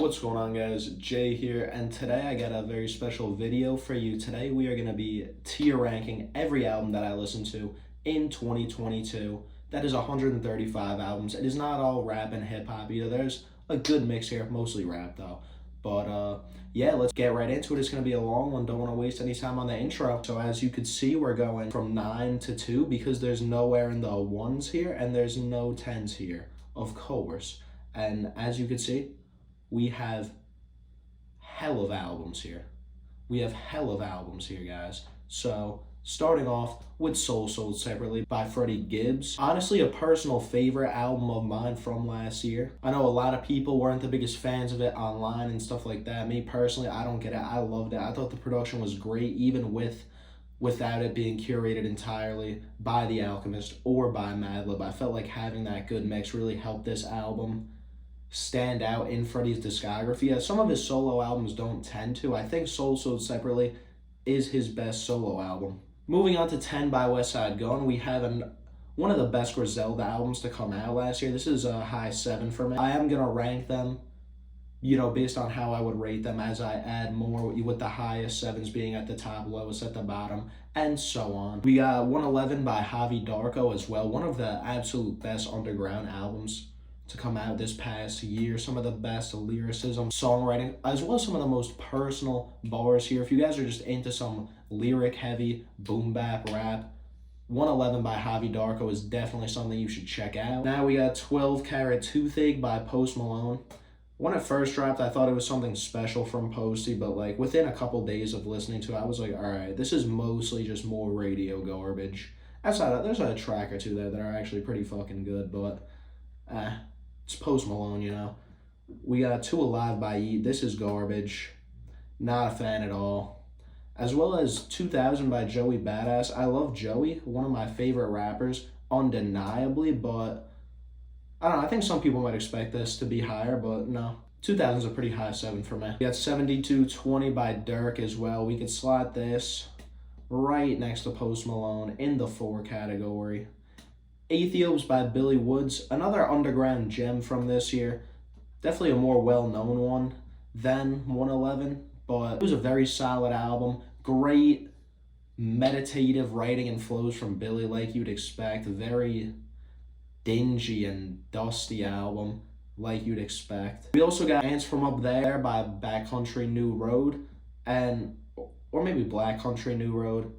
What's going on, guys? Jay here, and today I got a very special video for you. Today we are going to be tier ranking every album that I listened to in 2022. That is 135 albums. It is not all rap and hip hop either. There's a good mix here, mostly rap though. But yeah, let's get right into it. It's going to be a long one. Don't want to waste any time on the intro. So as you can see, we're going from 9 to 2 because there's nowhere in the ones here and there's no 10s here, of course. And as you can see, we have hell of albums here. We have hell of albums here, guys. So, starting off with Soul Sold Separately by Freddie Gibbs. Honestly, a personal favorite album of mine from last year. I know a lot of people weren't the biggest fans of it online and stuff like that. Me personally, I don't get it. I loved it. I thought the production was great, even without it being curated entirely by The Alchemist or by Madlib. I felt like having that good mix really helped this album stand out in Freddie's discography, as some of his solo albums don't tend to. I think Soul Sold Separately is his best solo album. Moving on to 10 by Westside Gunn, we have one of the best Griselda albums to come out last year. This is a high 7 for me. I am going to rank them, based on how I would rate them as I add more, with the highest 7s being at the top, lowest at the bottom, and so on. We got 111 by Javi Darko as well, one of the absolute best underground albums to come out this past year. Some of the best lyricism, songwriting, as well as some of the most personal bars here. If you guys are just into some lyric heavy boom bap rap, 111 by Javi Darko is definitely something you should check out. Now we got 12 Carat Toothache by Post Malone. When it first dropped, I thought it was something special from Posty, but like within a couple days of listening to it, I was like, all right, this is mostly just more radio garbage. Outside of, there's a track or two there that are actually pretty fucking good, but it's Post Malone, We got 2 Alive by Yeat. This is garbage. Not a fan at all. As well as 2000 by Joey Badass. I love Joey, one of my favorite rappers, undeniably, but I don't know. I think some people might expect this to be higher, but no. 2000 is a pretty high 7 for me. We got 7220 by Dirk as well. We could slot this right next to Post Malone in the 4 category. Aethiopes by Billy Woods, another underground gem from this year. Definitely a more well-known one than 111, but it was a very solid album. Great meditative writing and flows from Billy like you'd expect. Very dingy and dusty album like you'd expect. We also got Ants From Up There by Backcountry New Road, or maybe Black Country New Road.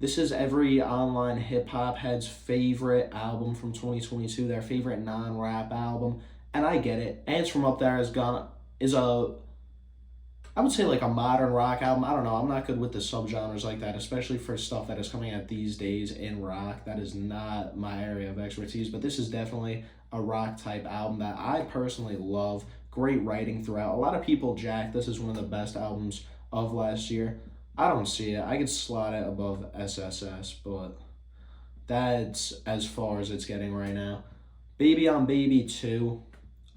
This is every online hip-hop head's favorite album from 2022, their favorite non-rap album, and I get it. Ants From Up There I would say like a modern rock album. I don't know, I'm not good with the subgenres like that, especially for stuff that is coming out these days in rock. That is not my area of expertise, but this is definitely a rock-type album that I personally love. Great writing throughout. A lot of people jack this is one of the best albums of last year. I don't see it. I could slot it above SSS, but that's as far as it's getting right now. Baby on Baby 2,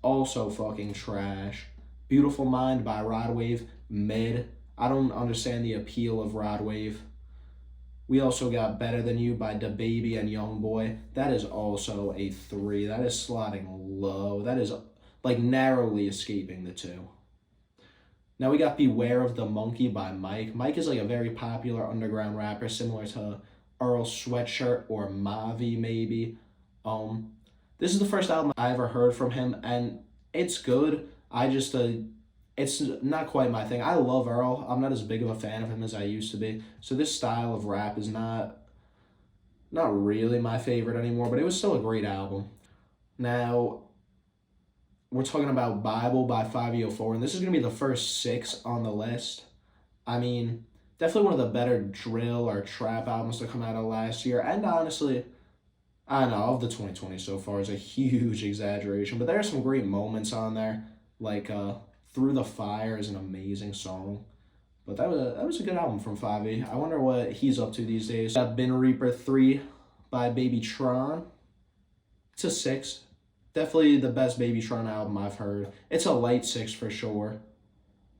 also fucking trash. Beautiful Mind by Rod Wave, mid. I don't understand the appeal of Rod Wave. We also got Better Than You by DaBaby and Youngboy. That is also a 3. That is slotting low. That is like narrowly escaping the 2. Now we got Beware of the Monkey by Mike. Mike is like a very popular underground rapper, similar to Earl Sweatshirt or Mavi maybe. This is the first album I ever heard from him, and it's good. It's not quite my thing. I love Earl. I'm not as big of a fan of him as I used to be. So this style of rap is not really my favorite anymore, but it was still a great album. Now, we're talking about Bible by 504, and this is going to be the first 6 on the list. I mean, definitely one of the better drill or trap albums to come out of last year, and honestly, I know, of the 2020 so far is a huge exaggeration, but there are some great moments on there, like Through the Fire is an amazing song. But that was a good album from 5E. I wonder what he's up to these days. Got Bin Reaper 3 by Baby Tron. It's a 6. Definitely the best Baby Tron album I've heard. It's a light 6 for sure.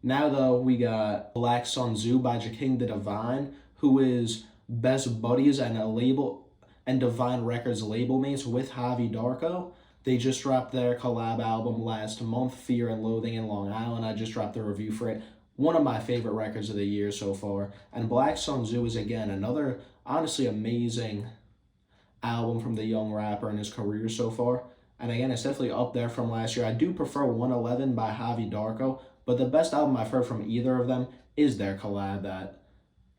Now, though, we got Black Sun Zoo by Jaking the Divine, who is best buddies and Divine Records label mates with Javi Darko. They just dropped their collab album last month, Fear and Loathing in Long Island. I just dropped a review for it. One of my favorite records of the year so far. And Black Sun Zoo is, again, another honestly amazing album from the young rapper in his career so far. And again, it's definitely up there from last year. I do prefer 111 by Javi Darko, but the best album I've heard from either of them is their collab that,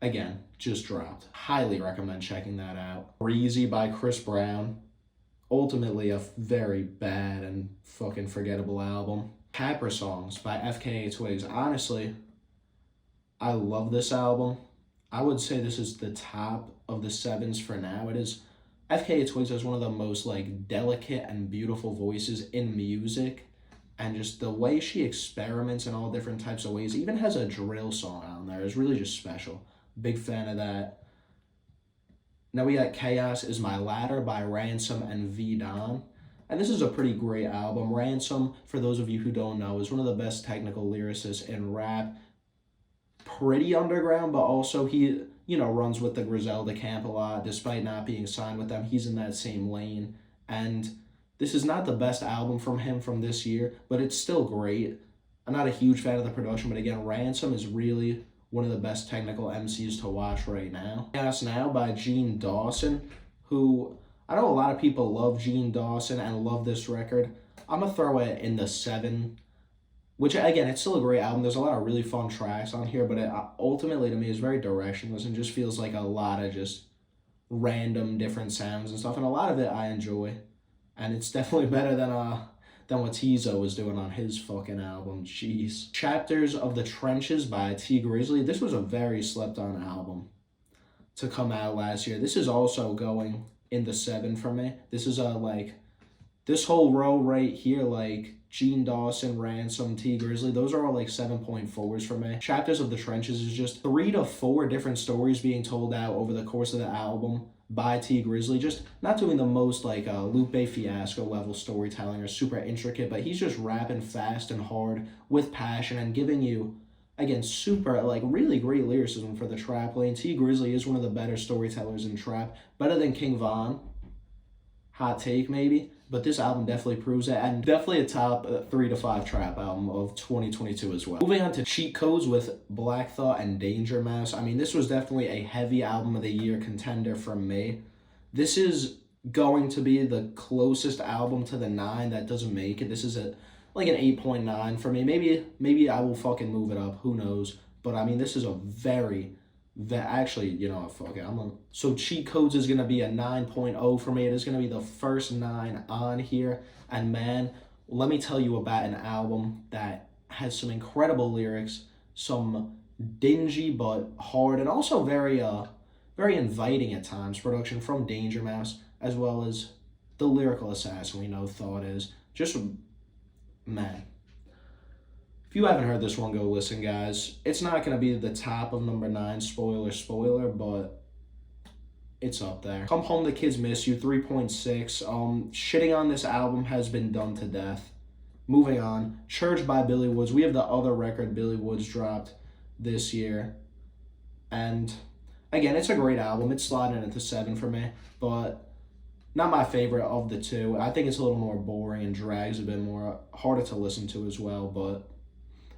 again, just dropped. Highly recommend checking that out. Breezy by Chris Brown. Ultimately a very bad and fucking forgettable album. Capra Songs by FKA Twigs. Honestly, I love this album. I would say this is the top of the sevens for now. It is. FKA Twigs has one of the most like delicate and beautiful voices in music, and just the way she experiments in all different types of ways, even has a drill song on there, is really just special. Big fan of that. Now we got Chaos Is My Ladder by Ransom and V Don. And this is a pretty great album. Ransom, for those of you who don't know, is one of the best technical lyricists in rap. Pretty underground, but also he, runs with the Griselda camp a lot. Despite not being signed with them, he's in that same lane. And this is not the best album from him from this year, but it's still great. I'm not a huge fan of the production, but again, Ransom is really one of the best technical MCs to watch right now. Chaos Now by Gene Dawson, who I know a lot of people love Gene Dawson and love this record. I'm going to throw it in the 7, which, again, it's still a great album. There's a lot of really fun tracks on here, but it ultimately, to me, is very directionless and just feels like a lot of just random different sounds and stuff, and a lot of it I enjoy. And it's definitely better than what Tizo was doing on his fucking album. Jeez. Chapters of the Trenches by T Grizzly. This was a very slept on album to come out last year. This is also going in the 7 for me. This is this whole row right here, Gene Dawson, Ransom, T Grizzly, those are all 7.4s for me. Chapters of the Trenches is just 3 to 4 different stories being told out over the course of the album by T Grizzly. Just not doing the most Lupe Fiasco level storytelling or super intricate, but he's just rapping fast and hard with passion and giving you, again, super really great lyricism for the trap lane. T Grizzly is one of the better storytellers in trap, better than King Von. Hot take maybe, but this album definitely proves it, and definitely a top 3 to 5 trap album of 2022 as well. Moving on to Cheat Codes with Black Thought and Danger Mouse. I mean, this was definitely a heavy album of the year contender for me. This is going to be the closest album to the 9 that doesn't make it. This is an 8.9 for me. Maybe I will fucking move it up. Who knows? But I mean, this is a very actually, fuck it. So Cheat Codes is going to be a 9.0 for me. It is going to be the first 9 on here. And man, let me tell you about an album that has some incredible lyrics, some dingy but hard, and also very inviting at times production from Danger Mouse, as well as the lyrical assassin we know Thought is. Just, man. If you haven't heard this one, go listen, guys. It's not going to be the top of number 9, spoiler, but it's up there. Come Home, the Kids Miss You, 3.6. Shitting on this album has been done to death. Moving on. Church by Billy Woods. We have the other record Billy Woods dropped this year. And, again, it's a great album. It's sliding into 7 for me, but not my favorite of the 2. I think it's a little more boring and drags a bit more. Harder to listen to as well, but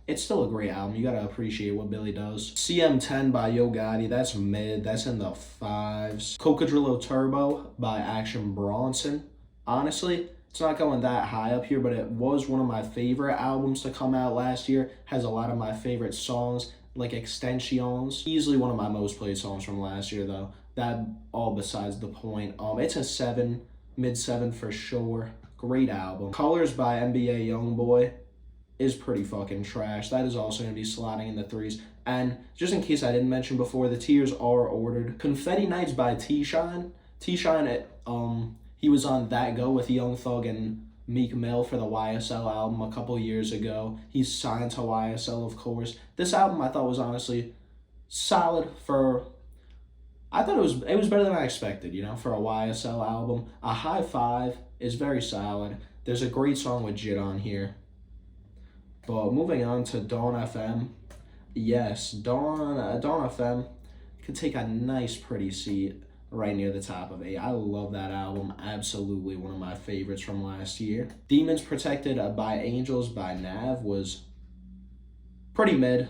it's still a great album. You gotta appreciate what Billy does. CM10 by Yo Gotti, that's mid. That's in the 5s. Cocodrillo Turbo by Action Bronson. Honestly, it's not going that high up here, but it was one of my favorite albums to come out last year. Has a lot of my favorite songs, like Extensions. Easily one of my most played songs from last year, though. That all besides the point. It's a 7, mid 7 for sure. Great album. Colors by NBA Youngboy is pretty fucking trash. That is also going to be slotting in the 3s. And just in case I didn't mention before, the tiers are ordered. Confetti Nights by T-Shine. T-Shine, he was on That Go with Young Thug and Meek Mill for the YSL album a couple years ago. He's signed to YSL, of course. This album I thought was honestly solid for... I thought it was better than I expected, for a YSL album. A high 5 is very solid. There's a great song with Jit on here. But moving on to Dawn FM. Yes, Dawn FM could take a nice, pretty seat right near the top of 8. I love that album. Absolutely one of my favorites from last year. Demons Protected by Angels by Nav was pretty mid.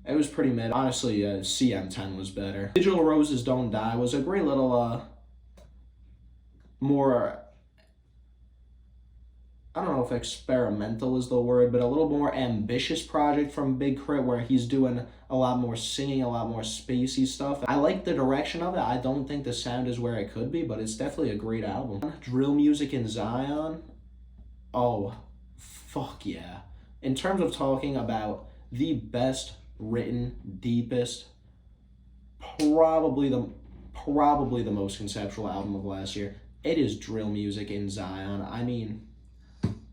It was pretty mid. Honestly, CM10 was better. Digital Roses Don't Die was a great little, more, I don't know if experimental is the word, but a little more ambitious project from Big Crit where he's doing a lot more singing, a lot more spacey stuff. I like the direction of it. I don't think the sound is where it could be, but it's definitely a great album. Drill Music in Zion. Oh, fuck yeah. In terms of talking about the best written, deepest, probably the most conceptual album of last year, it is Drill Music in Zion. I mean,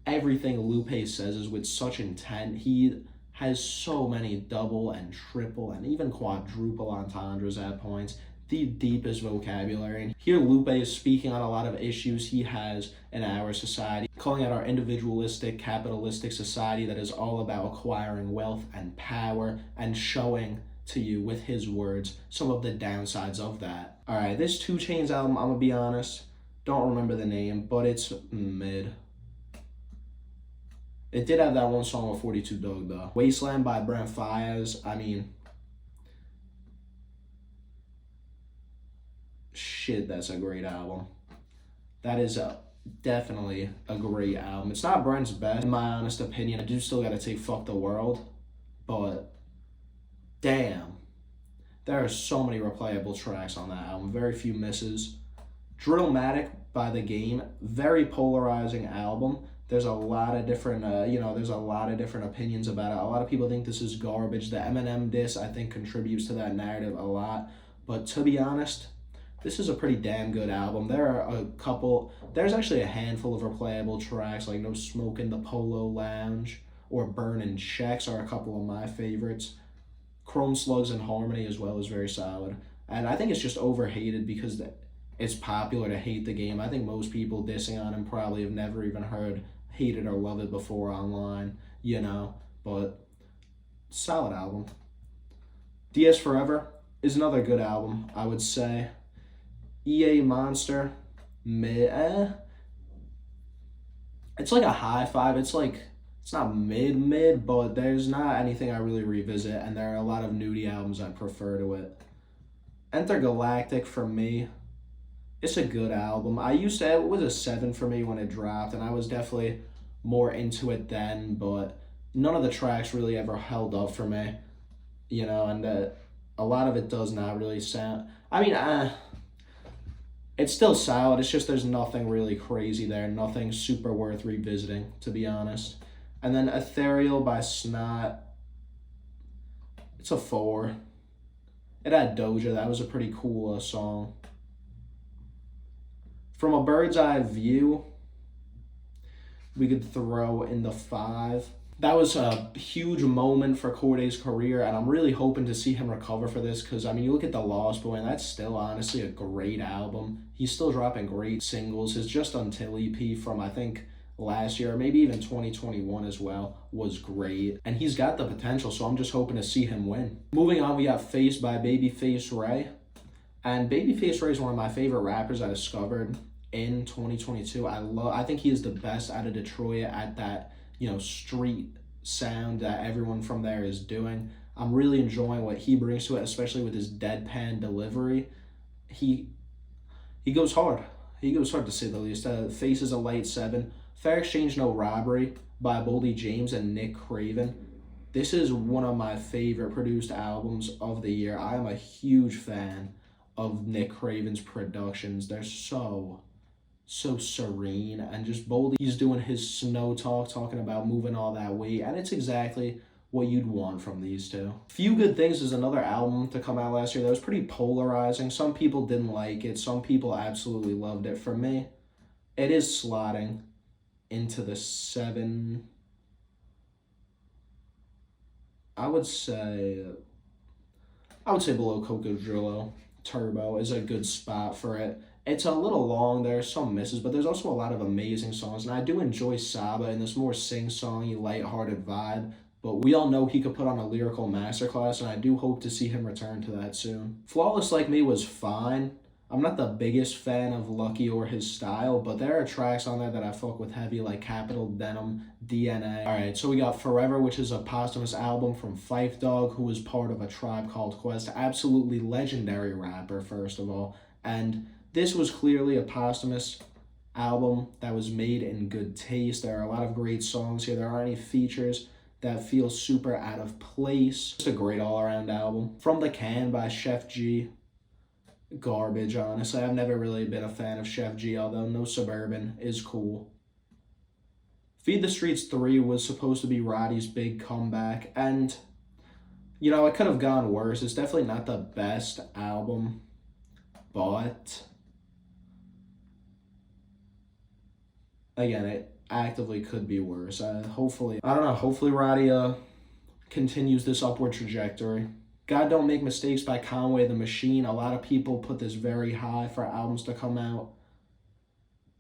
everything Lupe says is with such intent. He has so many double and triple and even quadruple entendres at points. The deepest vocabulary. Here Lupe is speaking on a lot of issues he has in our society, calling out our individualistic, capitalistic society that is all about acquiring wealth and power, and showing to you, with his words, some of the downsides of that. Alright, this 2 Chainz album, I'm gonna be honest, don't remember the name, but it's mid. It did have that one song with 42 Dugg though. Wasteland by Brent Faiyaz, I mean, shit, that's a great album. That is definitely a great album. It's not Brent's best, in my honest opinion. I do still gotta take Fuck the World, but damn, there are so many replayable tracks on that album. Very few misses. Drillmatic by The Game, very polarizing album. There's a lot of different, there's a lot of different opinions about it. A lot of people think this is garbage. The Eminem diss, I think, contributes to that narrative a lot. But to be honest, this is a pretty damn good album. There's actually a handful of replayable tracks, like No Smoke in the Polo Lounge or Burnin' Checks are a couple of my favorites. Chrome Slugs and Harmony as well is very solid. And I think it's just overhated because it's popular to hate the game. I think most people dissing on him probably have never even heard Hate It or Love It before online, but solid album. DS Forever is another good album, I would say. EA Monster, mid. It's like a high 5. It's not mid, but there's not anything I really revisit, and there are a lot of nudie albums I prefer to it. Intergalactic for me, it's a good album. It was a 7 for me when it dropped, and I was definitely more into it then, but none of the tracks really ever held up for me, and a lot of it does not really sound, it's still solid. It's just there's nothing really crazy there, nothing super worth revisiting, to be honest. And then Ethereal by Snot, it's a 4. It had Doja. That was a pretty cool song. From a bird's eye view, we could throw in the 5. That was a huge moment for Cordae's career, and I'm really hoping to see him recover for this because, you look at The Lost Boy, and that's still honestly a great album. He's still dropping great singles. His Just Until EP from, I think, last year, or maybe even 2021 as well, was great. And he's got the potential, so I'm just hoping to see him win. Moving on, we got Face by Babyface Ray. And Babyface Ray is one of my favorite rappers I discovered in 2022. I think he is the best out of Detroit at that, street sound that everyone from there is doing. I'm really enjoying what he brings to it, especially with his deadpan delivery. He goes hard. He goes hard, to say the least. Face is a light 7. Fair Exchange No Robbery by Boldy James and Nick Craven. This is one of my favorite produced albums of the year. I am a huge fan of Nick Craven's productions. They're so serene, and just Boldy, he's doing his snow talk, talking about moving all that weight, and it's exactly what you'd want from these two. Few Good Things is another album to come out last year that was pretty polarizing. Some people didn't like it. Some people absolutely loved it. For me, it is slotting into the 7. I would say below Cocodrillo. Turbo is a good spot for it. It's a little long, there's some misses, but there's also a lot of amazing songs, and I do enjoy Saba in this more sing-songy, lighthearted vibe, but we all know he could put on a lyrical masterclass, and I do hope to see him return to that soon. Flawless Like Me was fine. I'm not the biggest fan of Lucky or his style, but there are tracks on there that I fuck with heavy, like Capital Denim, DNA. Alright, so we got Forever, which is a posthumous album from Phife Dawg, who was part of A Tribe Called Quest. Absolutely legendary rapper, first of all. And this was clearly a posthumous album that was made in good taste. There are a lot of great songs here. There aren't any features that feel super out of place. Just a great all-around album. From the Can by Chef G. Garbage, honestly. I've never really been a fan of Chef G, although No Suburban is cool. Feed the Streets 3 was supposed to be Roddy's big comeback, and, you know, it could have gone worse. It's definitely not the best album, but again, it actively could be worse. Hopefully Roddy continues this upward trajectory. God Don't Make Mistakes by Conway the Machine. A lot of people put this very high for albums to come out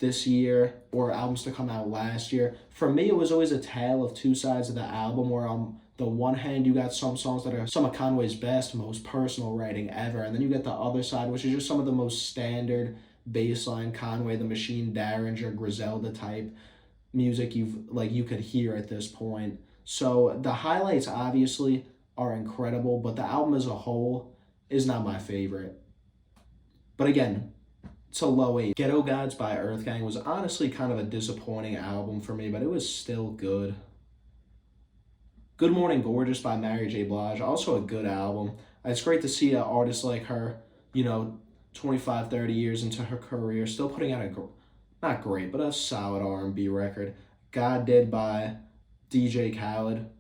this year or albums to come out last year. For me, it was always a tale of two sides of the album, where on the one hand, you got some songs that are some of Conway's best, most personal writing ever, and then you get the other side, which is just some of the most standard baseline Conway the Machine, Derringer, Griselda type music you could hear at this point. So the highlights obviously are incredible, but the album as a whole is not my favorite. But again, it's a low 8. Ghetto Gods by EarthGang was honestly kind of a disappointing album for me, but it was still good. Good Morning Gorgeous by Mary J. Blige, also a good album. It's great to see an artist like her, 25, 30 years into her career, still putting out not great, but a solid R&B record. God Did by DJ Khaled,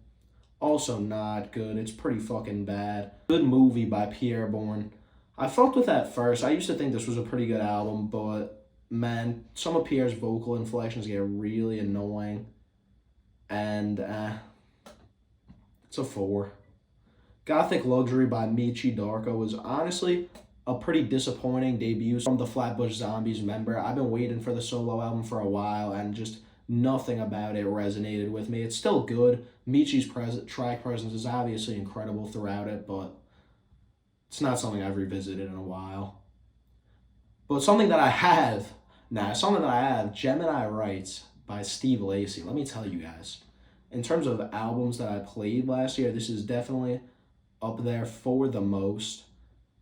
also not good. It's pretty fucking bad. Good Movie by Pierre Bourne. I fucked with that first. I used to think this was a pretty good album, but man, some of Pierre's vocal inflections get really annoying. And it's a 4. Gothic Luxury by Michi Darko was honestly a pretty disappointing debut from the Flatbush Zombies member. I've been waiting for the solo album for a while, and just nothing about it resonated with me. It's still good. Michi's track presence is obviously incredible throughout it, but it's not something I've revisited in a while. But something that I have, Gemini Rights by Steve Lacy. Let me tell you guys, in terms of albums that I played last year, this is definitely up there for the most.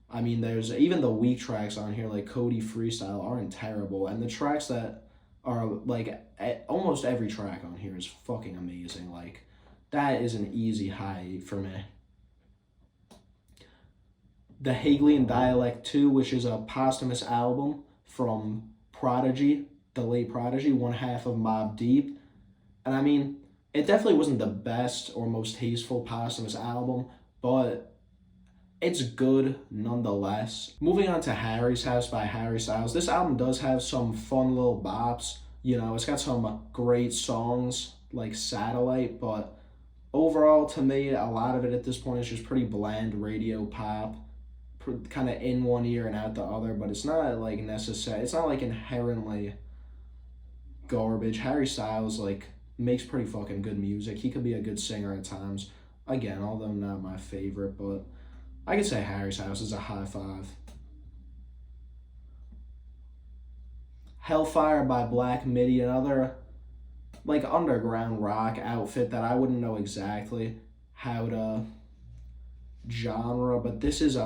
I mean, there's even the weak tracks on here, like Cody Freestyle, aren't terrible. And the tracks that are, like, almost every track on here is fucking amazing. Like, that is an easy high 8 for me. The Hegelian Dialect 2, which is a posthumous album from Prodigy, the late Prodigy, one half of Mobb Deep. And I mean, it definitely wasn't the best or most tasteful posthumous album, but it's good nonetheless. Moving on to Harry's House by Harry Styles. This album does have some fun little bops. It's got some great songs like Satellite, but overall, to me, a lot of it at this point is just pretty bland radio pop, kind of in one ear and out the other, but it's not like necessary. It's not like inherently garbage. Harry Styles makes pretty fucking good music. He could be a good singer at times. Again, although not my favorite, but I could say Harry's House is a high 5. Hellfire by Black Midi, another underground rock outfit that I wouldn't know exactly how to genre, but this is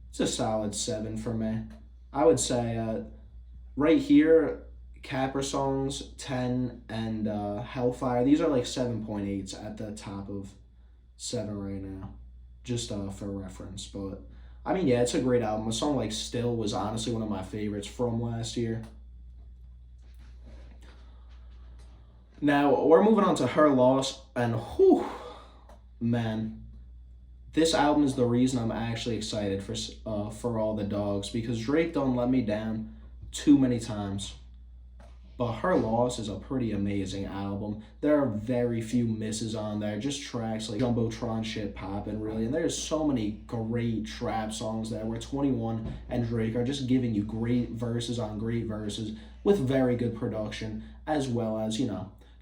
it's a solid 7 for me. I would say right here, Capra Songs 10 and Hellfire, these are 7.8s at the top of 7 right now, just for reference. But I mean, yeah, it's a great album. A song like Still was honestly one of my favorites from last year. Now, we're moving on to Her Loss, and whew, man, this album is the reason I'm actually excited for All the Dogs, because Drake done let me down too many times. But Her Loss is a pretty amazing album. There are very few misses on there, just tracks like Jumbotron shit poppin', really. And there's so many great trap songs there where 21 and Drake are just giving you great verses on great verses with very good production, as well as,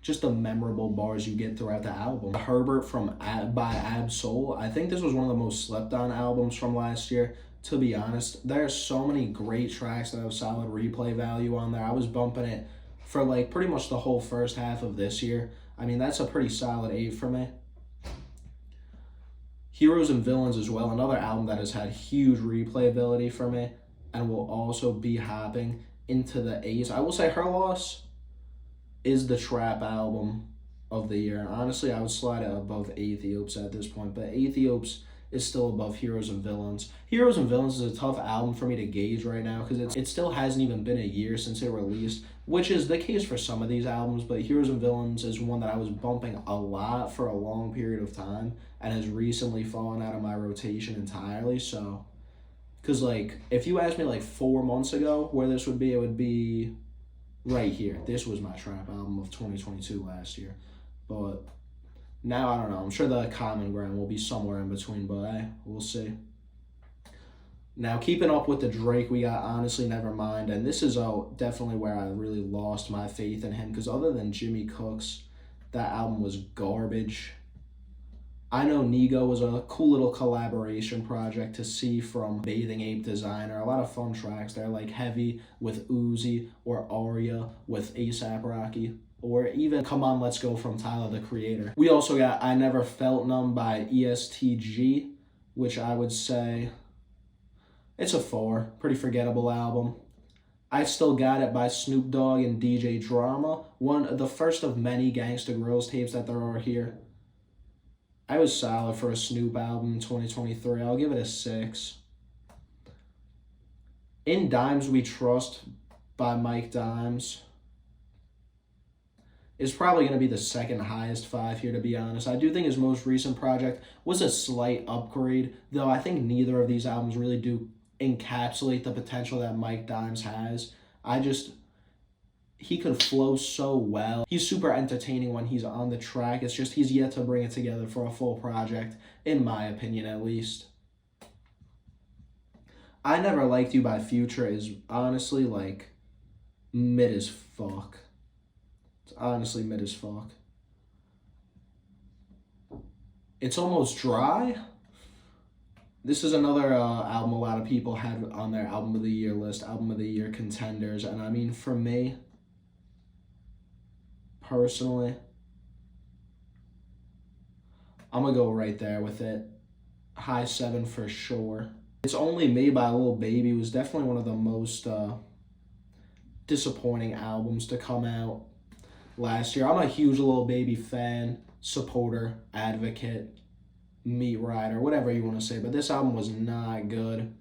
just the memorable bars you get throughout the album. Herbert by Ab Soul. I think this was one of the most slept on albums from last year. to be honest. There are so many great tracks that have solid replay value on there. I was bumping it for like pretty much the whole first half of this year. I mean, that's a pretty solid 8 for me. Heroes and Villains as well, another album that has had huge replayability for me and will also be hopping into the 8s. I will say Her Loss is the trap album of the year. Honestly, I would slide it above Aethiopes at this point, but Aethiopes is still above Heroes and Villains. Heroes and Villains is a tough album for me to gauge right now because it still hasn't even been a year since it released, which is the case for some of these albums, but Heroes and Villains is one that I was bumping a lot for a long period of time and has recently fallen out of my rotation entirely. So, because like, if you asked me like 4 months ago where this would be, it would be right here. This was my trap album of 2022 last year. But now, I don't know. I'm sure the common ground will be somewhere in between, but hey, we'll see. Now, keeping up with the Drake, we got Honestly Nevermind, and this is definitely where I really lost my faith in him, because other than Jimmy Cooks, that album was garbage. I Know Nigo was a cool little collaboration project to see from Bathing Ape Designer. A lot of fun tracks there, like Heavy with Uzi, or Aria with A$AP Rocky, or even Come On Let's Go from Tyler, the Creator. We also got I Never Felt Numb by ESTG, which I would say it's a 4. Pretty forgettable album. I Still Got It by Snoop Dogg and DJ Drama, the first of many Gangsta Grillz tapes that there are here. I was solid for a Snoop album in 2023. I'll give it a 6. In Dimes We Trust by Mike Dimes is probably going to be the second highest 5 here, to be honest. I do think his most recent project was a slight upgrade, though I think neither of these albums really do encapsulate the potential that Mike Dimes has. He could flow so well. He's super entertaining when he's on the track. It's just he's yet to bring it together for a full project, in my opinion at least. I Never Liked You by Future is honestly like mid as fuck. It's honestly mid as fuck. It's Almost Dry. This is another album a lot of people had on their album of the year list, album of the year contenders, and I mean, for me, personally, I'm gonna go right there with it. High 7 for sure. It's Only Made by Lil Baby was definitely one of the most disappointing albums to come out last year. I'm a huge Lil Baby fan, supporter, advocate, meat rider, whatever you want to say, but this album was not good.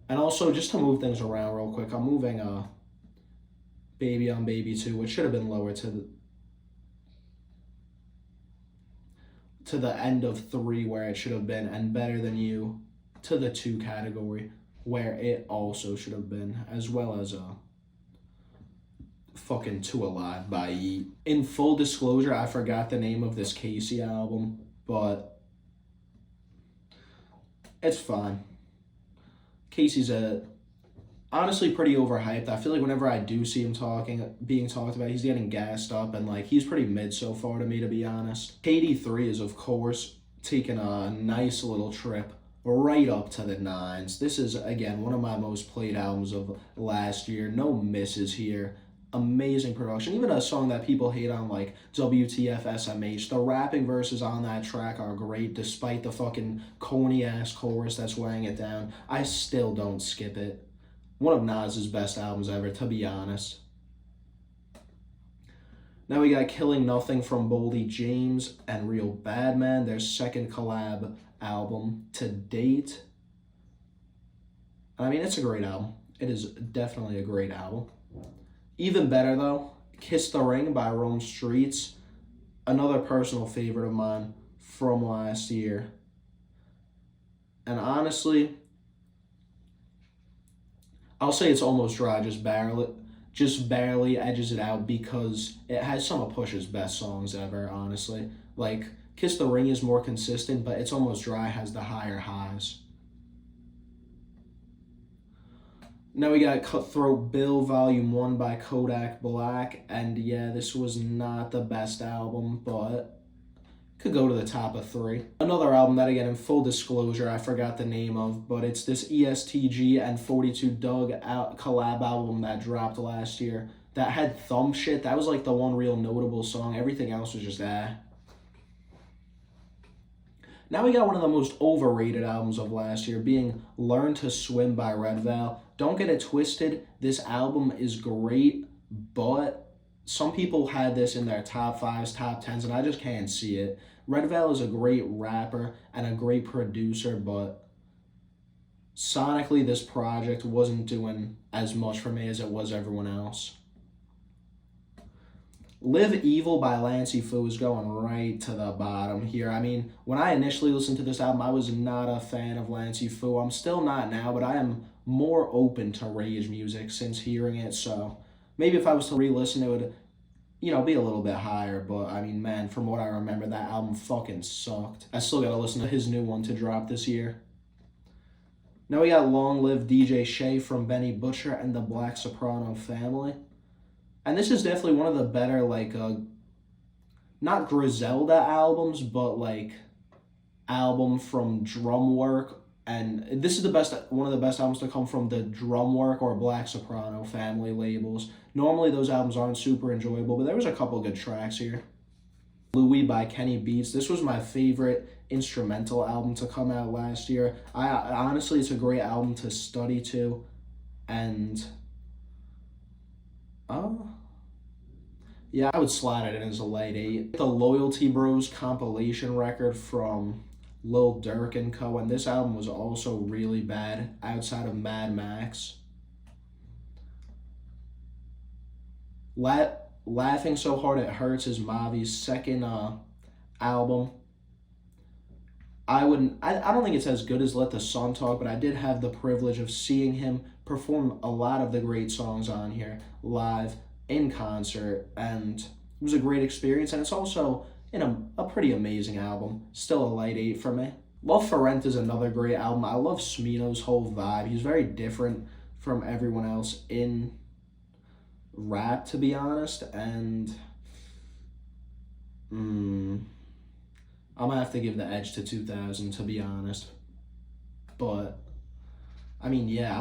And also, just to move things around real quick, I'm moving Baby on Baby 2, which should have been lower to the end of 3 where it should have been, and Better Than You to the 2 category where it also should have been, as well as fucking 2 Alive by Yeat. In full disclosure, I forgot the name of this Casey album, but it's fine. Casey's honestly pretty overhyped. I feel like whenever I do see him being talked about, he's getting gassed up, and like he's pretty mid so far to me, to be honest. KD3 is, of course, taking a nice little trip right up to the 9s. This is, again, one of my most played albums of last year. No misses here. Amazing production. Even a song that people hate on, like WTF SMH, the rapping verses on that track are great despite the fucking corny ass chorus that's weighing it down. I still don't skip it. One of Nas's best albums ever, to be honest. Now we got Killing Nothing from Boldy James and Real Bad Man, their second collab album to date. I mean, it's a great album. It is definitely a great album. Even better, though, Kiss the Ring by Rome Streetz, another personal favorite of mine from last year. And honestly, I'll say It's Almost Dry, just barely edges it out because it has some of Push's best songs ever, honestly. Like, Kiss the Ring is more consistent, but It's Almost Dry has the higher highs. Now we got Cutthroat Bill Volume 1 by Kodak Black, and yeah, this was not the best album, but could go to the top of 3. Another album that, again, in full disclosure, I forgot the name of, but it's this ESTG and 42 Dugg collab album that dropped last year that had Thumb Shit. That was like the one real notable song. Everything else was just Now we got one of the most overrated albums of last year, being Learn to Swim by Red Veil. Don't get it twisted, this album is great, but some people had this in their top 5s, top 10s, and I just can't see it. Red Veil is a great rapper and a great producer, but sonically this project wasn't doing as much for me as it was everyone else. Live Evil by Lancey Fu is going right to the bottom here. I mean, when I initially listened to this album, I was not a fan of Lancey Fu. I'm still not now, but I am more open to Rage music since hearing it, so maybe if I was to re-listen, it would, be a little bit higher, but I mean, man, from what I remember, that album fucking sucked. I still gotta listen to his new one to drop this year. Now we got Long Live DJ Shay from Benny Butcher and the Black Soprano Family. And this is definitely one of the better, not Griselda albums, but, album from Drumwork. And this is one of the best albums to come from the Drumwork or Black Soprano Family labels. Normally those albums aren't super enjoyable, but there was a couple good tracks here. Louis by Kenny Beats. This was my favorite instrumental album to come out last year. Honestly, it's a great album to study to, and yeah, I would slide it in as a light 8. The Loyalty Bros compilation record from Lil Durk and Co. And this album was also really bad outside of Mad Max. Laughing So Hard It Hurts is Mavi's second album. I don't think it's as good as Let the Sun Talk, but I did have the privilege of seeing him perform a lot of the great songs on here live in concert, and it was a great experience, and it's also a pretty amazing album. Still a light 8 for me. Love for Rent is another great album. I love Smino's whole vibe. He's very different from everyone else in rap, to be honest, and I'm gonna have to give the edge to 2000, to be honest. But I mean, yeah,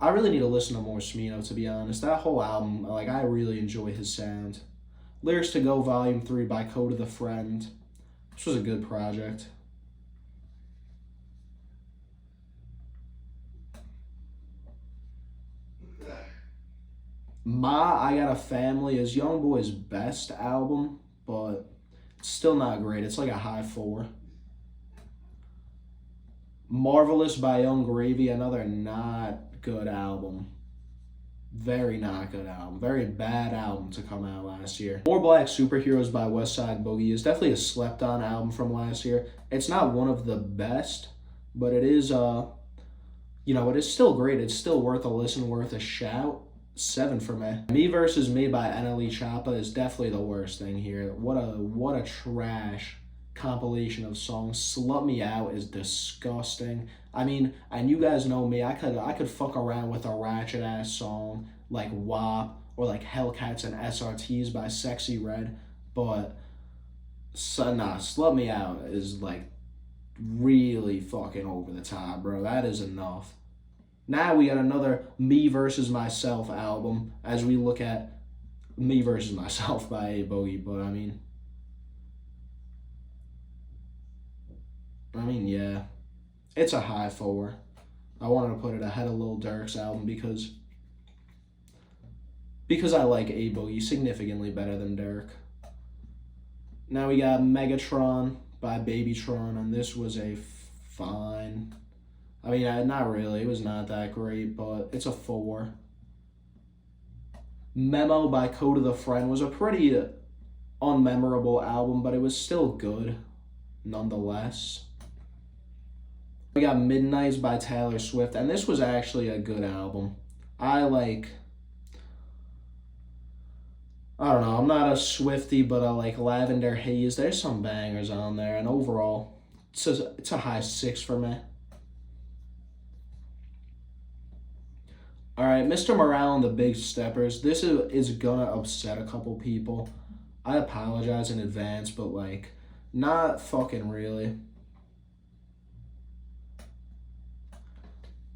I really need to listen to more Smino, to be honest. That whole album, I really enjoy his sound. Lyrics to Go Volume 3 by Coda the Friend. This was a good project. Ma, I Got a Family is Youngboy's best album, but it's still not great. It's like a high 4. Marvelous by Young Gravy, another not good album. Very not good album. Very bad album to come out last year. More Black Superheroes by Westside Boogie is definitely a slept-on album from last year. It's not one of the best, but it is, it is still great. It's still worth a listen, worth a shout. 7 for me. Me Versus Me by NLE Choppa is definitely the worst thing here. What a trash compilation of songs. Slut Me Out is disgusting. I mean, and you guys know me, I could fuck around with a ratchet ass song like WAP or like Hellcats and SRTs by Sexy Red, but Slut Me Out is really fucking over the top, bro. That is enough. Now we got another Me Versus Myself album as we look at Me Versus Myself by A Boogie, but I mean, yeah, it's a high 4. I wanted to put it ahead of Lil Durk's album because I like A Boogie significantly better than Durk. Now we got Megatron by Babytron, and this was a fine. I mean, not really. It was not that great, but it's a 4. Memo by Coda the Friend was a pretty unmemorable album, but it was still good nonetheless. We got Midnights by Taylor Swift, and this was actually a good album. I don't know, I'm not a Swiftie, but I like Lavender Haze. There's some bangers on there, and overall, it's a high 6 for me. All right, Mr. Morale and the Big Steppers. This is gonna upset a couple people. I apologize in advance, but Not fucking really.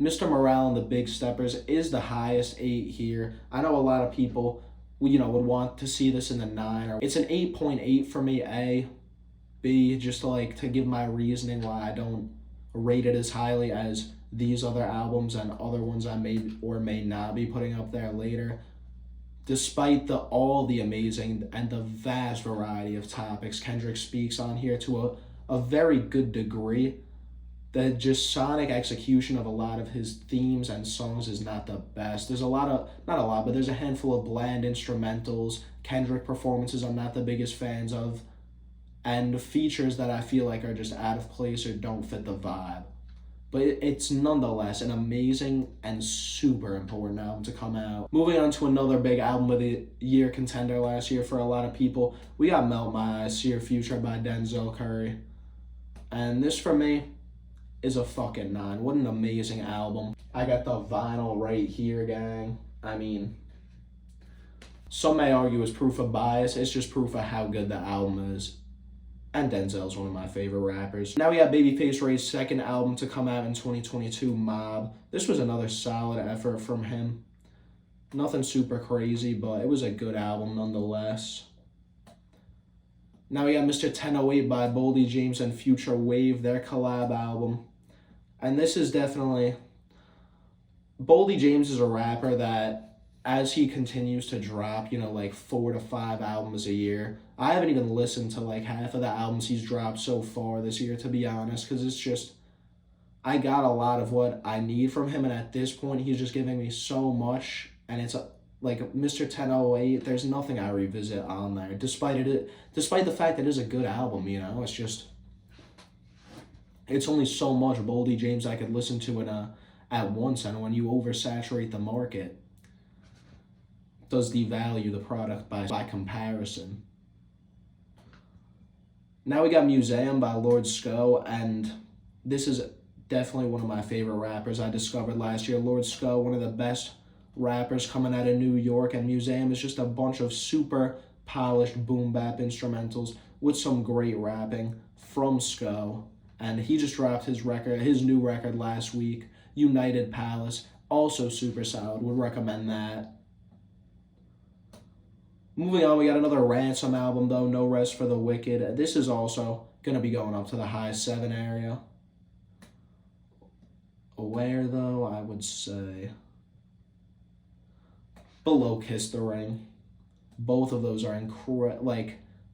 Mr. Morale and the Big Steppers is the highest 8 here. I know a lot of people, would want to see this in the 9. It's an 8.8 for me, A. B, just to give my reasoning why I don't rate it as highly as these other albums and other ones I may or may not be putting up there later. Despite all the amazing and the vast variety of topics Kendrick speaks on here to a very good degree, the just sonic execution of a lot of his themes and songs is not the best. There's there's a handful of bland instrumentals, Kendrick performances I'm not the biggest fans of, and features that I feel like are just out of place or don't fit the vibe. But it's nonetheless an amazing and super important album to come out. Moving on to another big album of the year contender last year for a lot of people, we got Melt My Eyes, See Your Future by Denzel Curry. And this for me is a fucking 9. What an amazing album. I got the vinyl right here, gang. I mean, some may argue it's proof of bias. It's just proof of how good the album is. And Denzel's one of my favorite rappers. Now we got Babyface Ray's second album to come out in 2022, Mob. This was another solid effort from him. Nothing super crazy, but it was a good album nonetheless. Now we got Mr. 1008 by Boldy James and Future Wave, their collab album. And this is definitely... Boldy James is a rapper that, as he continues to drop, 4 to 5 albums a year. I haven't even listened to half of the albums he's dropped so far this year, to be honest, because it's just, I got a lot of what I need from him, and at this point, he's just giving me so much, and it's Mr. 1008, there's nothing I revisit on there, despite the fact that it is a good album, it's just, it's only so much Boldy James I could listen to at once, and when you oversaturate the market, does devalue the product by comparison. Now we got Museum by Lord Sco, and this is definitely one of my favorite rappers I discovered last year. Lord Sco, one of the best rappers coming out of New York, and Museum is just a bunch of super polished boom bap instrumentals with some great rapping from Sco. And he just dropped his new record last week, United Palace, also super solid, would recommend that. Moving on, we got another Ransom album, though, No Rest for the Wicked. This is also going to be going up to the high 7 area. Where, though, I would say below Kiss the Ring. Both of those are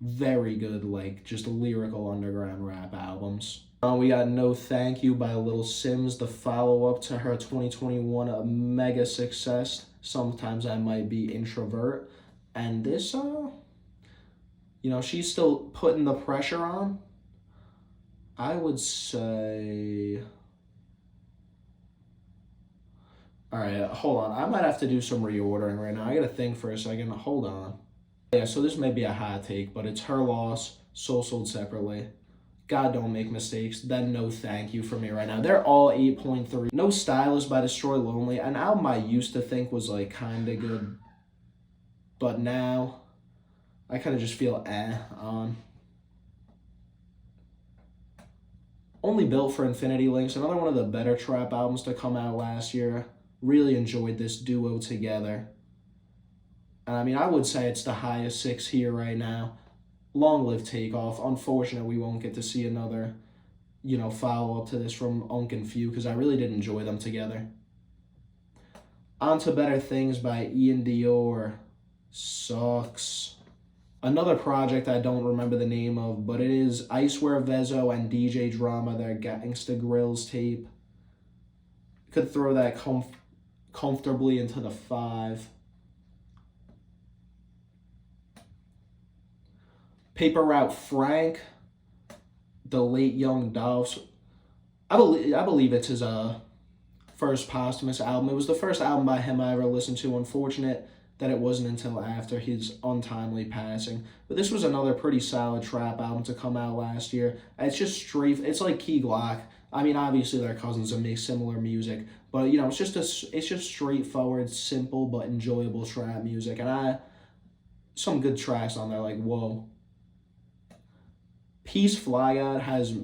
very good, just lyrical underground rap albums. We got No Thank You by Lil Sims, the follow-up to her 2021 mega success, Sometimes I Might Be Introvert. And this, she's still putting the pressure on. I would say... All right, hold on. I might have to do some reordering right now. I gotta think for a second. Hold on. Yeah, so this may be a hot take, but it's Her Loss, Sold Separately, God Don't Make Mistakes, then No Thank You for me right now. They're all 8.3. No Stylist by Destroy Lonely, an album I used to think was kind of good, but now I kind of just feel on. Only Built for Infinity Links, another one of the better trap albums to come out last year. Really enjoyed this duo together. And I would say it's the highest 6 here right now. Long Live Takeoff. Unfortunately, we won't get to see another, follow-up to this from Unk and Few, because I really did enjoy them together. On to Better Things by Ian Dior. Sucks. Another project I don't remember the name of, but it is Icewear Vezo and DJ Drama, their Gangsta Grills tape. Could throw that comfortably into the 5. Paper Route Frank, the late Young Dolph's. I believe it's his first posthumous album. It was the first album by him I ever listened to. Unfortunate that it wasn't until after his untimely passing. But this was another pretty solid trap album to come out last year. It's just straight. It's like Key Glock. Obviously they're cousins and make similar music, but it's just straightforward, simple but enjoyable trap music, and some good tracks on there like Whoa. Peace Fly God has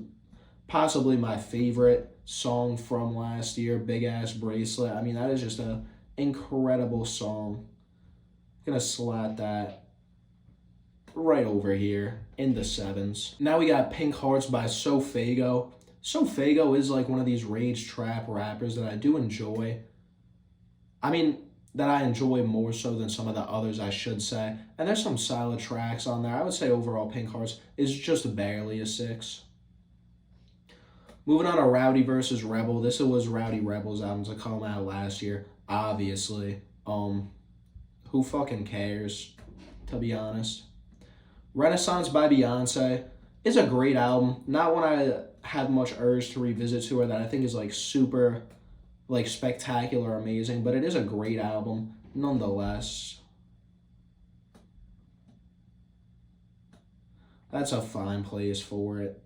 possibly my favorite song from last year, Big Ass Bracelet. I mean, that is just an incredible song. I'm gonna slot that right over here in the sevens. Now we got Pink Hearts by Sofago. Sofago is like one of these rage trap rappers that I do enjoy. I mean, that I enjoy more so than some of the others, I should say. And there's some solid tracks on there. I would say overall Pink Hearts is just barely a 6. Moving on to Rowdy versus Rebel. This was Rowdy Rebel's album to come out last year, obviously. Who fucking cares, to be honest? Renaissance by Beyonce is a great album. Not one I have much urge to revisit to or that I think is like super like spectacular, amazing, but it is a great album nonetheless. That's a fine place for it.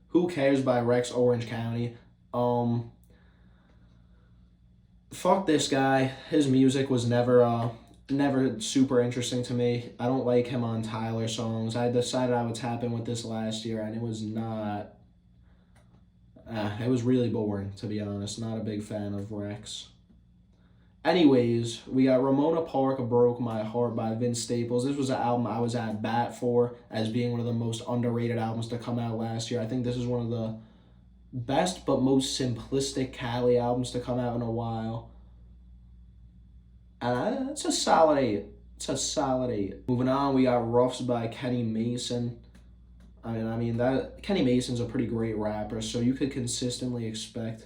Who Cares by Rex Orange County. Fuck this guy. His music was never super interesting to me. I don't like him on Tyler songs. I decided I would tap in with this last year, and it was not. It was really boring, to be honest. Not a big fan of Rex. Anyways, we got Ramona Park, Broke My Heart by Vince Staples. This was an album I was at bat for as being one of the most underrated albums to come out last year. I think this is one of the best but most simplistic Cali albums to come out in a while. And it's a solid 8. It's a solid 8. Moving on, we got Roughs by Kenny Mason. I mean that Kenny Mason's a pretty great rapper, so you could consistently expect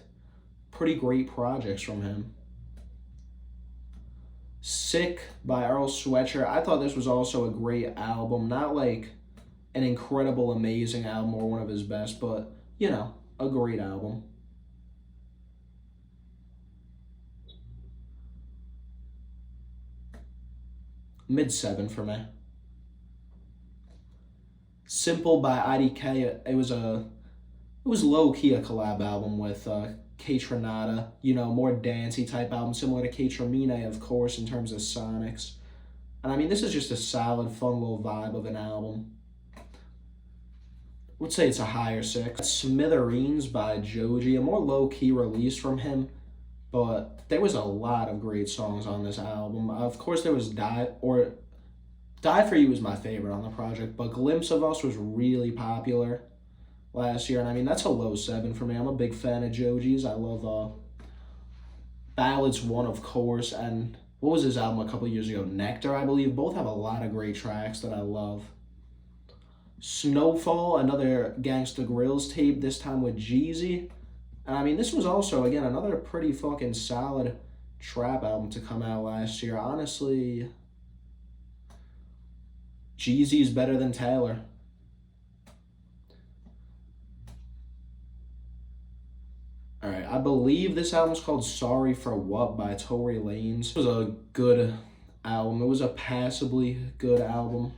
pretty great projects from him. Sick by Earl Sweatshirt. I thought this was also a great album. Not like an incredible, amazing album or one of his best, but, you know, a great album. Mid-7 for me. Simple by IDK. It was low-key a collab album with Kaytranada, you know, more dancey type album, similar to Kaytramine, of course, in terms of sonics. And I mean, this is just a solid, fun little vibe of an album. I would say it's a higher 6. Smithereens by Joji, a more low-key release from him, but there was a lot of great songs on this album. Of course, there was Die For You was my favorite on the project, but Glimpse of Us was really popular last year, and I mean, that's a low 7 for me. I'm a big fan of Joji's. I love Ballads 1, of course, and what was his album a couple years ago? Nectar, I believe. Both have a lot of great tracks that I love. Snowfall, another Gangsta Grillz tape, this time with Jeezy. And I mean, this was also, again, another pretty fucking solid trap album to come out last year. Honestly, Jeezy's better than Taylor. Alright, I believe this album's called Sorry for What by Tory Lanez. It was a good album. It was a passably good album.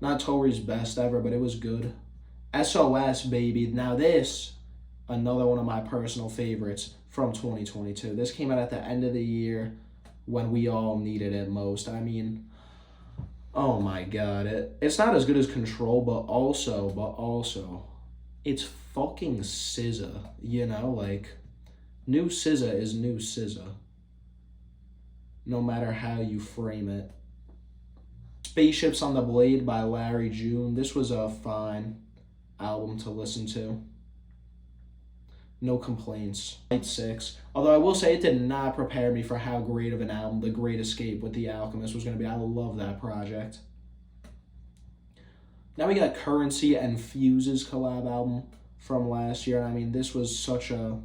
Not Tory's best ever, but it was good. SOS, baby. Now this, another one of my personal favorites from 2022. This came out at the end of the year when we all needed it most. I mean, oh my god. It's not as good as Control, but also, it's fucking SZA, you know? Like, new SZA is new SZA. No matter how you frame it. Spaceships on the Blade by Larry June. This was a fine album to listen to. No complaints. Night 6. Although I will say it did not prepare me for how great of an album The Great Escape with The Alchemist was going to be. I love that project. Now we got Currency and Fuse's collab album from last year. I mean, this was such a...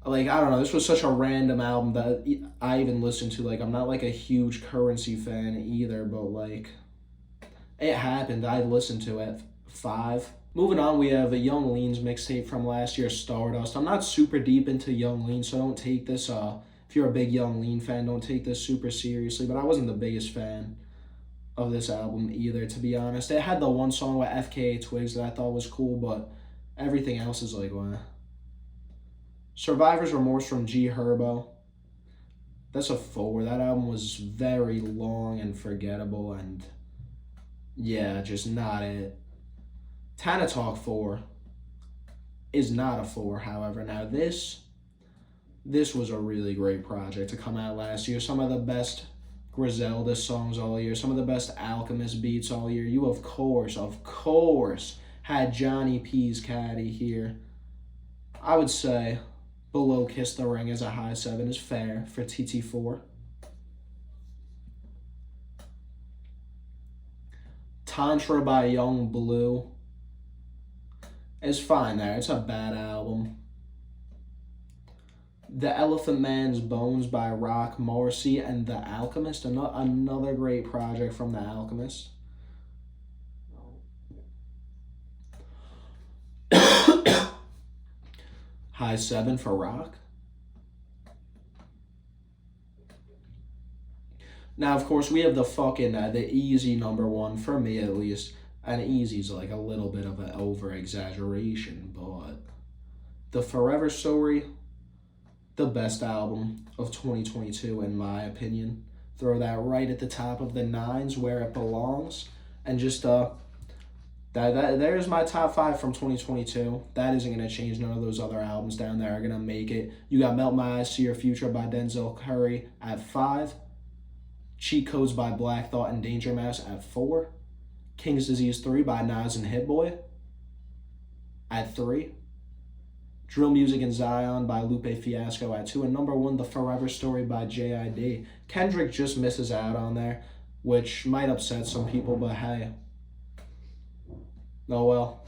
Like, I don't know, this was such a random album that I even listened to. Like, I'm not, like, a huge Currency fan either, but, like, it happened. I listened to it. 5. Moving on, we have a Young Lean's mixtape from last year, Stardust. I'm not super deep into Young Lean, so don't take this, if you're a big Young Lean fan, don't take this super seriously, but I wasn't the biggest fan of this album either, to be honest. It had the one song with FKA Twigs that I thought was cool, but everything else is like, well. Survivor's Remorse from G Herbo. That's a 4. That album was very long and forgettable, and Yeah, just not it. Tana Talk 4 is not a 4, however. Now, this was a really great project to come out last year. Some of the best Griselda songs all year, some of the best Alchemist beats all year. You, of course, had Johnny P's Caddy here. I would say below Kiss the Ring as a high 7 is fair for TT4. Tantra by Young Blue is fine there. It's a bad album. The Elephant Man's Bones by Rock Morrissey and The Alchemist, another great project from The Alchemist. High 7 for Rock. Now, of course, we have the easy number 1, for me at least. And easy's like a little bit of an over-exaggeration, but The Forever Story, the best album of 2022 in my opinion. Throw that right at the top of the 9s where it belongs. And just there's my top 5 from 2022. That isn't going to change. None of those other albums down there are going to make it. You got Melt My Eyes, See Your Future by Denzel Curry at 5. Cheat Codes by Black Thought and Danger Mouse at 4. King's Disease 3 by Nas and Hit Boy at 3. Drill Music in Zion by Lupe Fiasco at 2. And number 1, The Forever Story by J.I.D. Kendrick just misses out on there, which might upset some people, but hey. Oh well.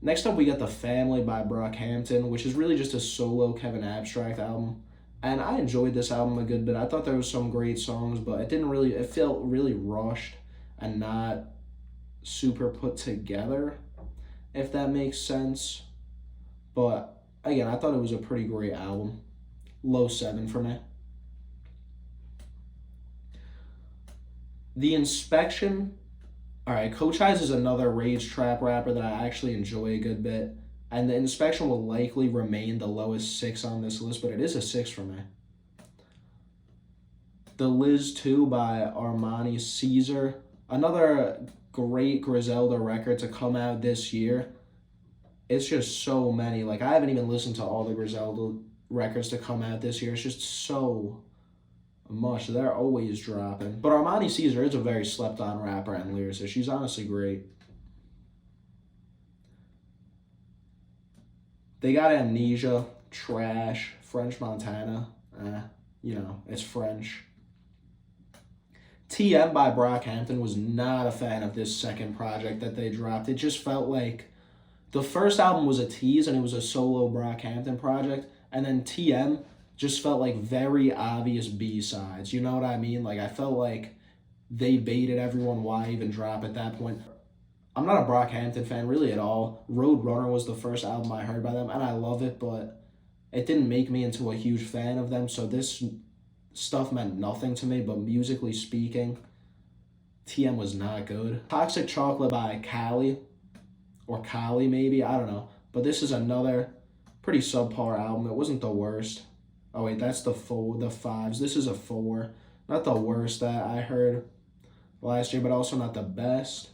Next up, we got The Family by Brockhampton, which is really just a solo Kevin Abstract album. And I enjoyed this album a good bit. I thought there was some great songs, but it felt really rushed and not super put together, if that makes sense. But again, I thought it was a pretty great album. Low 7 for me. The Inspection. Alright, Coach Eyes is another rage trap rapper that I actually enjoy a good bit. And The Inspection will likely remain the lowest 6 on this list, but it is a 6 for me. The Liz 2 by Armani Caesar. Another great Griselda record to come out this year. It's just so many. Like, I haven't even listened to all the Griselda records to come out this year. It's just so much. They're always dropping. But Armani Caesar is a very slept-on rapper and lyricist. She's honestly great. They got Amnesia, trash, French Montana, it's French. TM by Brockhampton was not a fan of this second project that they dropped. It just felt like the first album was a tease and it was a solo Brockhampton project, and then TM just felt like very obvious B-sides. You know what I mean? Like, I felt like they baited everyone. Why even drop at that point? I'm not a Brockhampton fan really at all. Roadrunner was the first album I heard by them, and I love it, but it didn't make me into a huge fan of them, so this stuff meant nothing to me, but musically speaking, TM was not good. Toxic Chocolate by Kali, or Kali maybe, I don't know, but this is another pretty subpar album. It wasn't the worst. Oh wait, that's the 5s. This is a 4. Not the worst that I heard last year, but also not the best.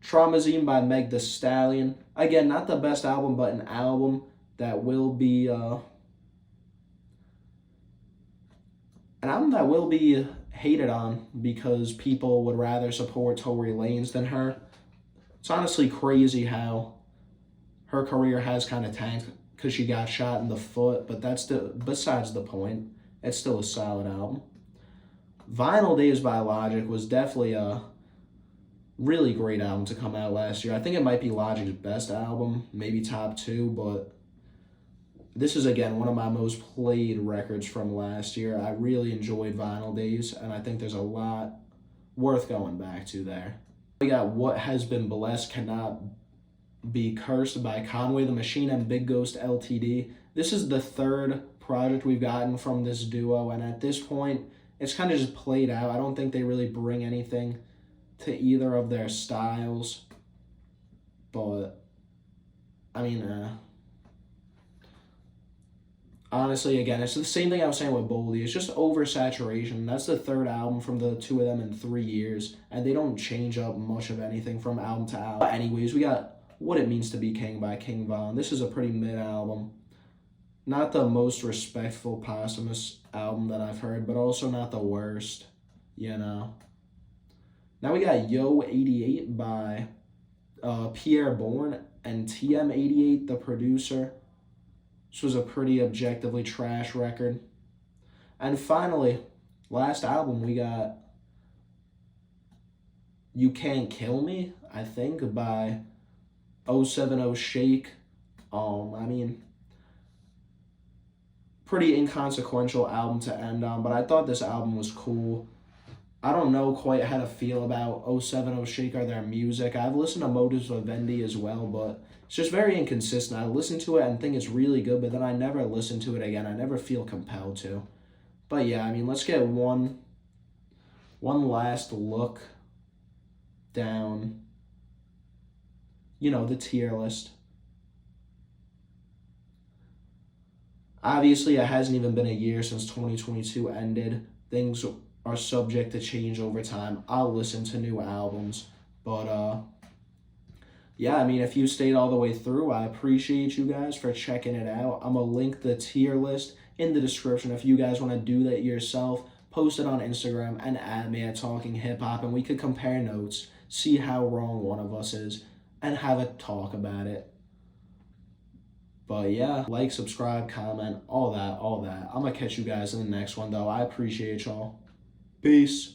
Traumazine by Meg Thee Stallion. Again, not the best album, but an album that will be hated on because people would rather support Tory Lanez than her. It's honestly crazy how her career has kind of tanked because she got shot in the foot, but that's besides the point. It's still a solid album. Vinyl Days by Logic was definitely a really great album to come out last year. I think it might be Logic's best album, maybe top 2, but this is, again, one of my most played records from last year. I really enjoyed Vinyl Days, and I think there's a lot worth going back to there. We got What Has Been Blessed Cannot Be Cursed by Conway the Machine and Big Ghost Ltd. This is the 3rd project we've gotten from this duo, and at this point, it's kind of just played out. I don't think they really bring anything to either of their styles, but I mean, Honestly, again, it's the same thing I was saying with Boldy. It's just oversaturation. That's the third album from the two of them in 3 years, and they don't change up much of anything from album to album. But anyways, we got What It Means to Be King by King Von. This is a pretty mid album. Not the most respectful posthumous album that I've heard, but also not the worst, you know. Now we got Yo 88 by Pierre Bourne and TM88, the producer. This was a pretty objectively trash record. And finally, last album, we got You Can't Kill Me, I think, by 070 Shake. I mean, pretty inconsequential album to end on, but I thought this album was cool. I don't know quite how to feel about 070 Shake or their music. I've listened to Motives Vivendi as well, but it's just very inconsistent. I listen to it and think it's really good, but then I never listen to it again. I never feel compelled to. But yeah, I mean, let's get one last look down, the tier list. Obviously, it hasn't even been a year since 2022 ended. Things are subject to change over time. I'll listen to new albums. But, yeah, I mean, if you stayed all the way through, I appreciate you guys for checking it out. I'm going to link the tier list in the description if you guys want to do that yourself. Post it on Instagram and add me at Talking Hip Hop, and we could compare notes, see how wrong one of us is, and have a talk about it. But yeah, like, subscribe, comment, all that. I'm going to catch you guys in the next one, though. I appreciate y'all. Peace.